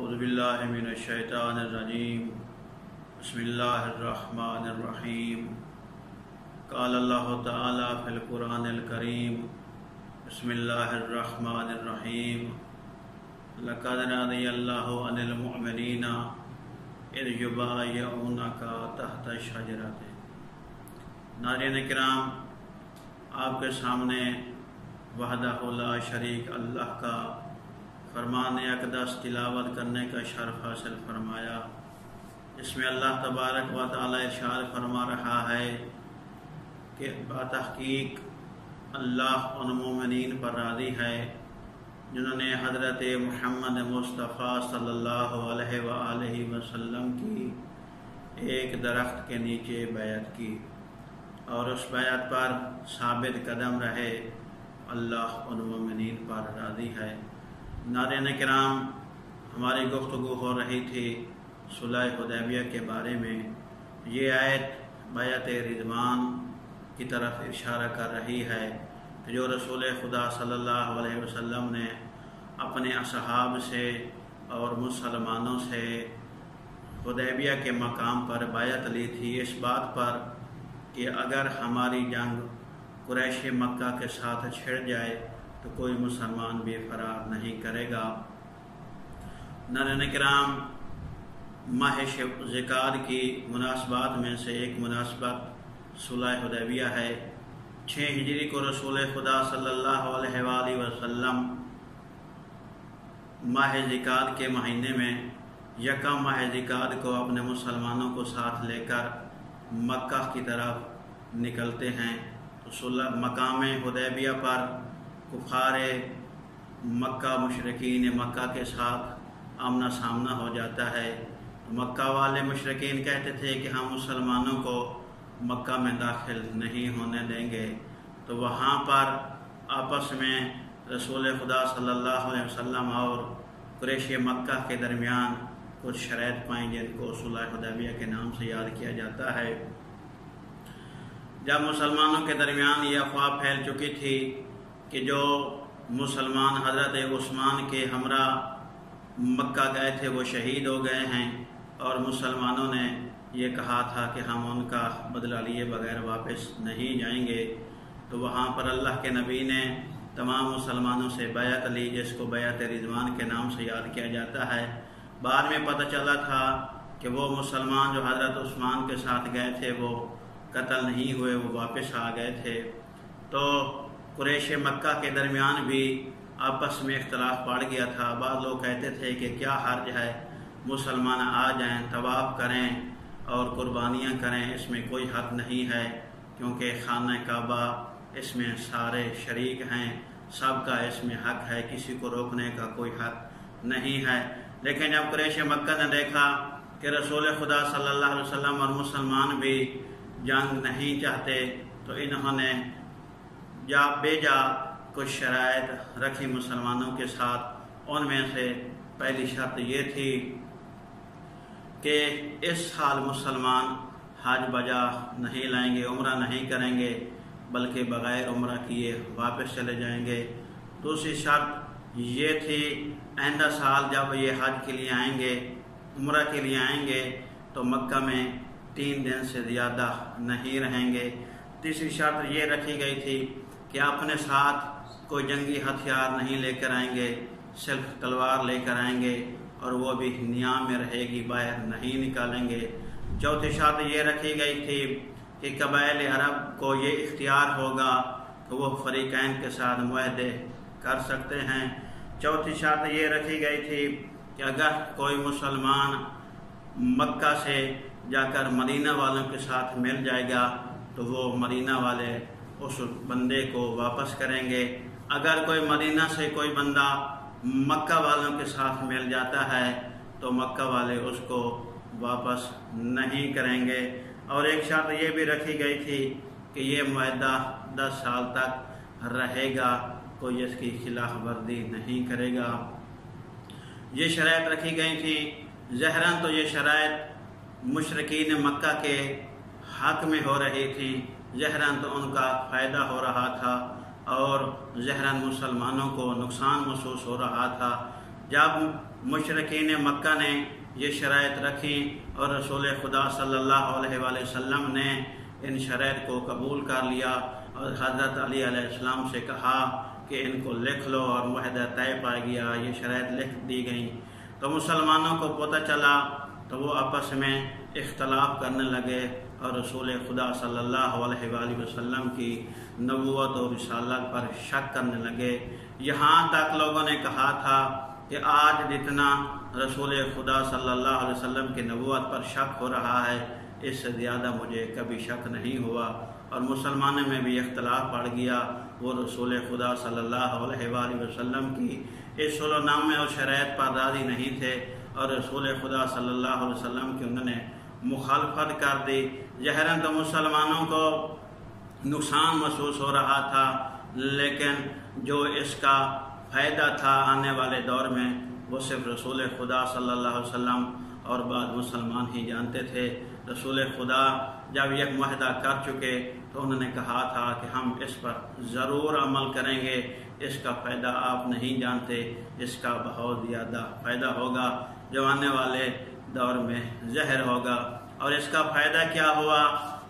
اعوذ باللہ من الشیطان الرجیم بسم اللہ الرحمن الرحیم قال اللہ تعالی فی القرآن الکریم بسم اللہ الرحمن الرحیم لقد رضی اللہ عن المؤمنین اذ یبایعونک تحت الشجرۃ۔ ناظرین کرام، آپ کے سامنے وحدہ لا شریک اللہ کا فرمان اقدس تلاوت کرنے کا شرف حاصل فرمایا۔ اس میں اللہ تبارک و تعالی ارشاد فرما رہا ہے کہ بتحقیق اللہ ان مومنین پر راضی ہے جنہوں نے حضرت محمد مصطفیٰ صلی اللہ علیہ وآلہ وسلم کی ایک درخت کے نیچے بیعت کی اور اس بیعت پر ثابت قدم رہے۔ اللہ ان مومنین پر راضی ہے۔ ناظرین کرام، ہماری گفتگو ہو رہی تھی صلح حدیبیہ کے بارے میں۔ یہ آیت بیعت رضوان کی طرف اشارہ کر رہی ہے کہ جو رسول خدا صلی اللہ علیہ وسلم نے اپنے اصحاب سے اور مسلمانوں سے حدیبیہ کے مقام پر بیعت لی تھی، اس بات پر کہ اگر ہماری جنگ قریش مکہ کے ساتھ چھڑ جائے تو کوئی مسلمان بھی فرار نہیں کرے گا۔ ناظرین کرام، ماہ ذکار کی مناسبات میں سے ایک مناسبت صلح حدیبیہ ہے۔ 6 ہجری کو رسول خدا صلی اللہ علیہ وآلہ وسلم ماہ ذکار کے مہینے میں یکم ماہ ذکار کو اپنے مسلمانوں کو ساتھ لے کر مکہ کی طرف نکلتے ہیں۔ تو مقام حدیبیہ پر کفار مکہ مشرکین مکہ کے ساتھ آمنا سامنا ہو جاتا ہے۔ مکہ والے مشرکین کہتے تھے کہ ہم مسلمانوں کو مکہ میں داخل نہیں ہونے دیں گے۔ تو وہاں پر آپس میں رسول خدا صلی اللہ علیہ وسلم اور قریش مکہ کے درمیان کچھ شرائط پائیں جن کو صلح حدیبیہ کے نام سے یاد کیا جاتا ہے۔ جب مسلمانوں کے درمیان یہ افواہ پھیل چکی تھی کہ جو مسلمان حضرت عثمان کے ہمراہ مکہ گئے تھے وہ شہید ہو گئے ہیں، اور مسلمانوں نے یہ کہا تھا کہ ہم ان کا بدلہ لیے بغیر واپس نہیں جائیں گے، تو وہاں پر اللہ کے نبی نے تمام مسلمانوں سے بیعت لی، جس کو بیعت رضوان کے نام سے یاد کیا جاتا ہے۔ بعد میں پتہ چلا تھا کہ وہ مسلمان جو حضرت عثمان کے ساتھ گئے تھے وہ قتل نہیں ہوئے، وہ واپس آ گئے تھے۔ تو قریش مکہ کے درمیان بھی آپس میں اختلاف بڑھ گیا تھا۔ بعض لوگ کہتے تھے کہ کیا حرج ہے، مسلمان آ جائیں، طواف کریں اور قربانیاں کریں، اس میں کوئی حق نہیں ہے، کیونکہ خانہ کعبہ اس میں سارے شریک ہیں، سب کا اس میں حق ہے، کسی کو روکنے کا کوئی حق نہیں ہے۔ لیکن جب قریش مکہ نے دیکھا کہ رسول خدا صلی اللہ علیہ وسلم اور مسلمان بھی جنگ نہیں چاہتے، تو انہوں نے بے جا کچھ شرائط رکھی مسلمانوں کے ساتھ۔ ان میں سے پہلی شرط یہ تھی کہ اس سال مسلمان حج بجا نہیں لائیں گے، عمرہ نہیں کریں گے، بلکہ بغیر عمرہ کیے واپس چلے جائیں گے۔ دوسری شرط یہ تھی آئندہ سال جب یہ حج کے لیے آئیں گے، عمرہ کے لیے آئیں گے، تو مکہ میں 3 دن سے زیادہ نہیں رہیں گے۔ تیسری شرط یہ رکھی گئی تھی کہ اپنے ساتھ کوئی جنگی ہتھیار نہیں لے کر آئیں گے، صرف تلوار لے کر آئیں گے، اور وہ بھی نیام میں رہے گی، باہر نہیں نکالیں گے۔ چوتھی شرط یہ رکھی گئی تھی کہ قبائل عرب کو یہ اختیار ہوگا کہ وہ فریقین کے ساتھ معاہدے کر سکتے ہیں۔ چوتھی شرط یہ رکھی گئی تھی کہ اگر کوئی مسلمان مکہ سے جا کر مدینہ والوں کے ساتھ مل جائے گا تو وہ مدینہ والے اس بندے کو واپس کریں گے۔ اگر کوئی مدینہ سے کوئی بندہ مکہ والوں کے ساتھ مل جاتا ہے تو مکہ والے اس کو واپس نہیں کریں گے۔ اور ایک شرط یہ بھی رکھی گئی تھی کہ یہ معاہدہ 10 سال تک رہے گا، کوئی اس کی خلاف ورزی نہیں کرے گا۔ یہ شرائط رکھی گئی تھی۔ ظاہراً تو یہ شرائط مشرکین مکہ کے حق میں ہو رہی تھی، ظاہراً تو ان کا فائدہ ہو رہا تھا، اور ظاہراً مسلمانوں کو نقصان محسوس ہو رہا تھا۔ جب مشرکین مکہ نے یہ شرائط رکھی اور رسول خدا صلی اللہ علیہ وآلہ وسلم نے ان شرائط کو قبول کر لیا اور حضرت علی علیہ السلام سے کہا کہ ان کو لکھ لو، اور معاہدہ طے پا گیا، یہ شرائط لکھ دی گئیں۔ تو مسلمانوں کو پتہ چلا تو وہ آپس میں اختلاف کرنے لگے اور رسول خدا صلی اللہ علیہ وآلہ وسلم کی نبوت اور رسالت پر شک کرنے لگے۔ یہاں تک لوگوں نے کہا تھا کہ آج جتنا رسول خدا صلی اللہ علیہ وسلم کی نبوت پر شک ہو رہا ہے، اس سے زیادہ مجھے کبھی شک نہیں ہوا، اور مسلمانوں میں بھی اختلاف بڑھ گیا۔ وہ رسول خدا صلی اللہ علیہ وآلہ وسلم کی اس صلح نامے اور شرائط پر راضی نہیں تھے، اور رسول خدا صلی اللہ علیہ وسلم کی انہوں نے مخالفت کر دی۔ ظاہراً تو مسلمانوں کو نقصان محسوس ہو رہا تھا، لیکن جو اس کا فائدہ تھا آنے والے دور میں وہ صرف رسول خدا صلی اللہ علیہ وسلم اور بعد مسلمان ہی جانتے تھے۔ رسول خدا جب یہ معاہدہ کر چکے تو انہوں نے کہا تھا کہ ہم اس پر ضرور عمل کریں گے، اس کا فائدہ آپ نہیں جانتے، اس کا بہت زیادہ فائدہ ہوگا جو آنے والے دور میں ظاہر ہوگا۔ اور اس کا فائدہ کیا ہوا؟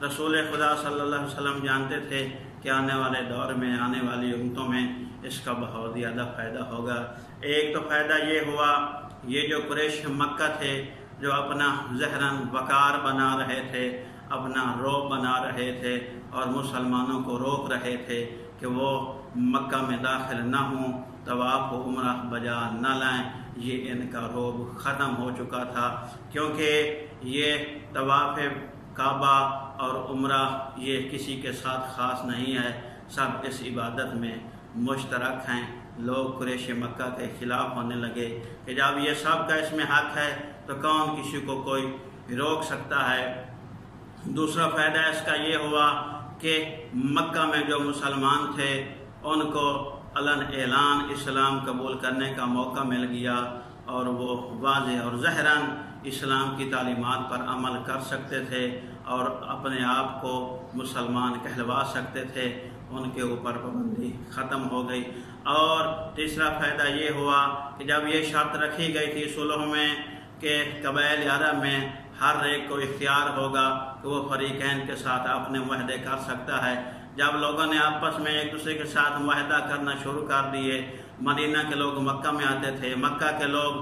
رسول خدا صلی اللہ علیہ وسلم جانتے تھے کہ آنے والے دور میں، آنے والی امتوں میں اس کا بہت زیادہ فائدہ ہوگا۔ ایک تو فائدہ یہ ہوا، یہ جو قریش مکہ تھے جو اپنا ظاہراً وقار بنا رہے تھے، اپنا رعب بنا رہے تھے اور مسلمانوں کو روک رہے تھے کہ وہ مکہ میں داخل نہ ہوں، طواف و عمرہ بجا نہ لائیں، یہ ان کا رعب ختم ہو چکا تھا، کیونکہ یہ طواف کعبہ اور عمرہ یہ کسی کے ساتھ خاص نہیں ہے، سب اس عبادت میں مشترک ہیں۔ لوگ قریش مکہ کے خلاف ہونے لگے کہ جب یہ سب کا اس میں حق ہے تو کون کسی کو کوئی روک سکتا ہے۔ دوسرا فائدہ اس کا یہ ہوا کہ مکہ میں جو مسلمان تھے ان کو علن اعلان اسلام قبول کرنے کا موقع مل گیا، اور وہ واضح اور ظاہراً اسلام کی تعلیمات پر عمل کر سکتے تھے اور اپنے آپ کو مسلمان کہلوا سکتے تھے، ان کے اوپر پابندی ختم ہو گئی۔ اور تیسرا فائدہ یہ ہوا کہ جب یہ شرط رکھی گئی تھی صلح میں کہ قبائل عرب میں ہر ایک کو اختیار ہوگا کہ وہ فریقین کے ساتھ اپنے معاہدے کر سکتا ہے، جب لوگوں نے آپس میں ایک دوسرے کے ساتھ معاہدہ کرنا شروع کر دیے، مدینہ کے لوگ مکہ میں آتے تھے، مکہ کے لوگ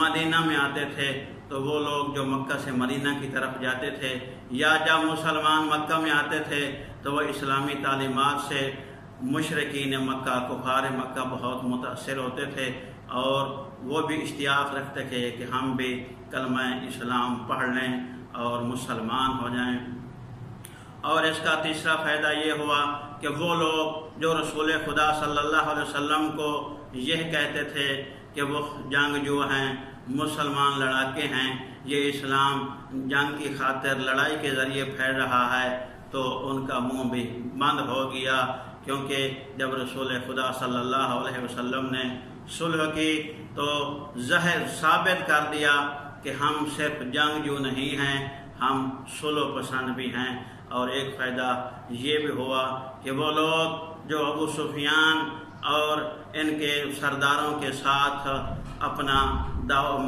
مدینہ میں آتے تھے، تو وہ لوگ جو مکہ سے مدینہ کی طرف جاتے تھے، یا جب مسلمان مکہ میں آتے تھے تو وہ اسلامی تعلیمات سے مشرکین مکہ، کفار مکہ بہت متاثر ہوتے تھے، اور وہ بھی اشتیاق رکھتے تھے کہ ہم بھی کلمہ اسلام پڑھ لیں اور مسلمان ہو جائیں۔ اور اس کا تیسرا فائدہ یہ ہوا کہ وہ لوگ جو رسول خدا صلی اللہ علیہ وسلم کو یہ کہتے تھے کہ وہ جنگجو ہیں، مسلمان لڑاکے ہیں، یہ اسلام جنگ کی خاطر لڑائی کے ذریعے پھیل رہا ہے، تو ان کا منہ بھی بند ہو گیا، کیونکہ جب رسول خدا صلی اللہ علیہ وسلم نے صلح کی تو ظاہر ثابت کر دیا کہ ہم صرف جنگجو نہیں ہیں، ہم صلح پسند بھی ہیں۔ اور ایک فائدہ یہ بھی ہوا کہ وہ لوگ جو ابو سفیان اور ان کے سرداروں کے ساتھ اپنا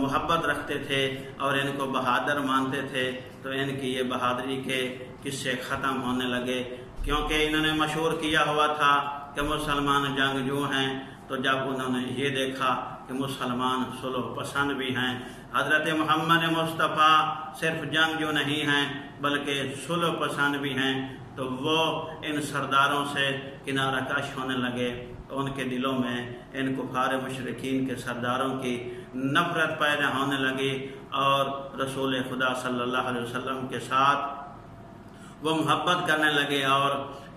محبت رکھتے تھے اور ان کو بہادر مانتے تھے، تو ان کی یہ بہادری کے قصے ختم ہونے لگے، کیونکہ انہوں نے مشہور کیا ہوا تھا کہ مسلمان جنگجو ہیں۔ تو جب انہوں نے یہ دیکھا کہ مسلمان صلح پسند بھی ہیں، حضرت محمد مصطفیٰ صرف جنگجو نہیں ہیں بلکہ صلح پسند بھی ہیں، تو وہ ان سرداروں سے کنارہ کش ہونے لگے، تو ان کے دلوں میں ان کفار مشرکین کے سرداروں کی نفرت پیدا ہونے لگی، اور رسول خدا صلی اللہ علیہ وسلم کے ساتھ وہ محبت کرنے لگے اور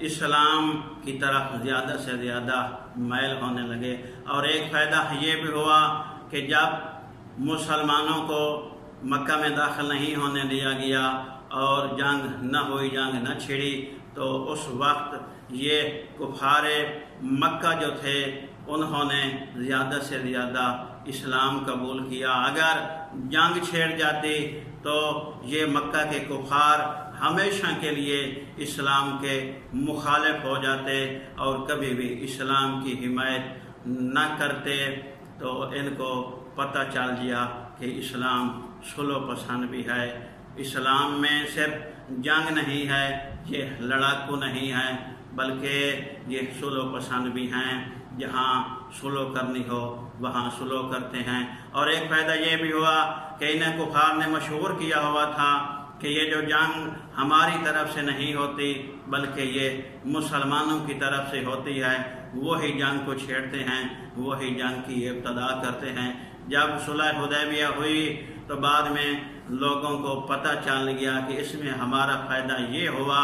اسلام کی طرف زیادہ سے زیادہ میل ہونے لگے۔ اور ایک فائدہ یہ بھی ہوا کہ جب مسلمانوں کو مکہ میں داخل نہیں ہونے دیا گیا اور جنگ نہ ہوئی، جنگ نہ چھڑی، تو اس وقت یہ کفار مکہ جو تھے انہوں نے زیادہ سے زیادہ اسلام قبول کیا۔ اگر جنگ چھڑ جاتی تو یہ مکہ کے کفار ہمیشہ کے لیے اسلام کے مخالف ہو جاتے اور کبھی بھی اسلام کی حمایت نہ کرتے، تو ان کو پتہ چل گیا کہ اسلام صلح پسند بھی ہے، اسلام میں صرف جنگ نہیں ہے، یہ لڑاکو نہیں ہے، بلکہ یہ صلح پسند بھی ہیں، جہاں صلح کرنی ہو وہاں صلح کرتے ہیں۔ اور ایک فائدہ یہ بھی ہوا کہ انہیں کفار نے مشہور کیا ہوا تھا کہ یہ جو جنگ ہماری طرف سے نہیں ہوتی بلکہ یہ مسلمانوں کی طرف سے ہوتی ہے، وہی جنگ کو چھیڑتے ہیں، وہی جنگ کی ابتدا کرتے ہیں۔ جب صلح حدیبیہ ہوئی تو بعد میں لوگوں کو پتہ چل گیا کہ اس میں ہمارا فائدہ یہ ہوا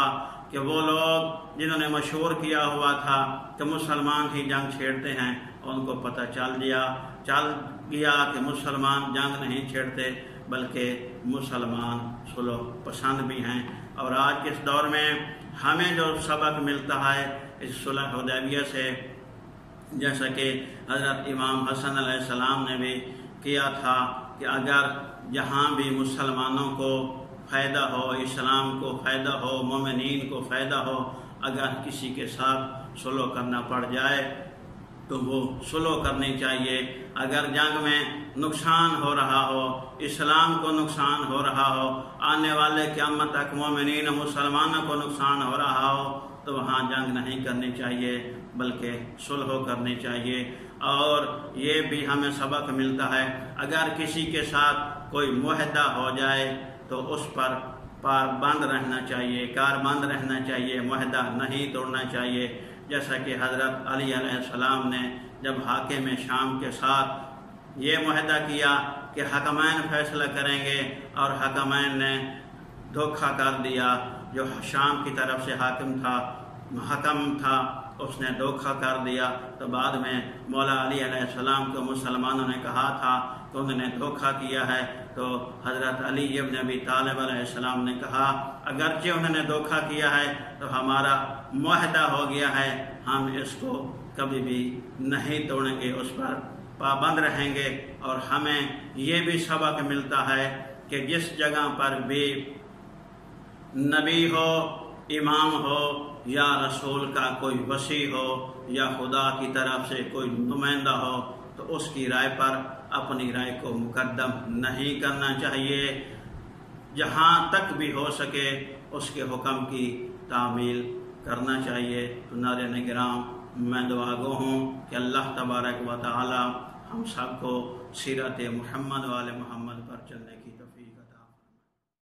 کہ وہ لوگ جنہوں نے مشہور کیا ہوا تھا کہ مسلمان ہی جنگ چھیڑتے ہیں، ان کو پتہ چل گیا کہ مسلمان جنگ نہیں چھیڑتے بلکہ مسلمان صلح پسند بھی ہیں۔ اور آج کے اس دور میں ہمیں جو سبق ملتا ہے اس صلح حدیبیہ سے، جیسا کہ حضرت امام حسن علیہ السلام نے بھی کیا تھا کہ اگر جہاں بھی مسلمانوں کو فائدہ ہو، اسلام کو فائدہ ہو، مومنین کو فائدہ ہو، اگر کسی کے ساتھ صلح کرنا پڑ جائے تو وہ صلح کرنی چاہیے۔ اگر جنگ میں نقصان ہو رہا ہو، اسلام کو نقصان ہو رہا ہو، آنے والے قیامت تک مومنین مسلمانوں کو نقصان ہو رہا ہو تو وہاں جنگ نہیں کرنی چاہیے بلکہ صلح کرنی چاہیے۔ اور یہ بھی ہمیں سبق ملتا ہے اگر کسی کے ساتھ کوئی معاہدہ ہو جائے تو اس پر پابند رہنا چاہیے، کاربند رہنا چاہیے، معاہدہ نہیں توڑنا چاہیے۔ جیسا کہ حضرت علی علیہ السلام نے جب حاکم شام کے ساتھ یہ معاہدہ کیا کہ حکمین فیصلہ کریں گے اور حکمین نے دھوکہ کر دیا، جو شام کی طرف سے حکم تھا اس نے دھوکہ کر دیا، تو بعد میں مولا علی علیہ السلام کو مسلمانوں نے کہا تھا کہ انہوں نے دھوکہ کیا ہے، تو حضرت علی ابن ابی طالب علیہ السلام نے کہا اگرچہ انہوں نے دھوکہ کیا ہے تو ہمارا معاہدہ ہو گیا ہے، ہم اس کو کبھی بھی نہیں توڑیں گے، اس پر پابند رہیں گے۔ اور ہمیں یہ بھی سبق ملتا ہے کہ جس جگہ پر بھی نبی ہو، امام ہو یا رسول کا کوئی وصی ہو یا خدا کی طرف سے کوئی نمائندہ ہو تو اس کی رائے پر اپنی رائے کو مقدم نہیں کرنا چاہیے، جہاں تک بھی ہو سکے اس کے حکم کی تعمیل کرنا چاہیے۔ تو ناظرین کرام، میں دعا گو ہوں کہ اللہ تبارک و تعالی ہم سب کو سیرت محمد و آل محمد پر چلنے کی